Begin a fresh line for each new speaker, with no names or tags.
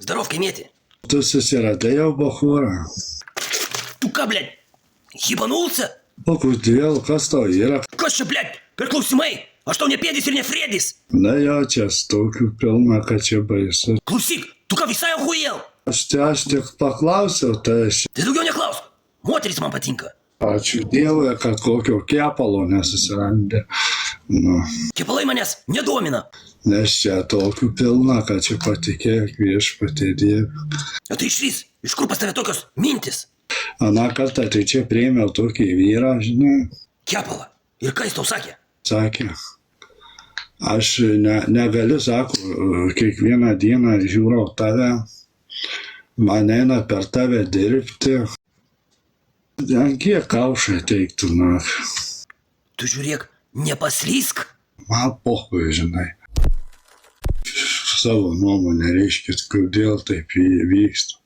Здоров, Кемети.
Tu susiradai jau bachūrą?
Tu ką, блядь, ебанулся?
O kodėl? Kas tau yra?
Kas čia, блядь, per klausimai? Aš tau ne pėdis ir ne Fredis.
Nejaučias tokių pilna, kad čia baisu.
Klausyk, tu ką visai охуел?
Aš tik paklausiau, tai aš...
Tai daugiau neklausk. Moteris man patinka.
Ačiū Dievui, kad kokio kepalo nesusirandė. Nu,
Kepalai manęs nedomina.
nes čia tokių pilna, kad čia patikėk viešpatie Dievui.
O tai išvis, iš kur pas tave tokios mintis?
Aną kartą tai čia priėmiau tokį vyrą, žinai,
Kepalą. Ir ką jis tau sakė?
sakė, aš negaliu, sako, kiekvieną dieną žiūrau tave, man eina per tave dirbti. Ant kiek kaušai teiktų, na,
Tu žiūrėk, nepaslysk.
man pohui, žinai. Savo nuomonę reiškia, kodėl taip vyksta.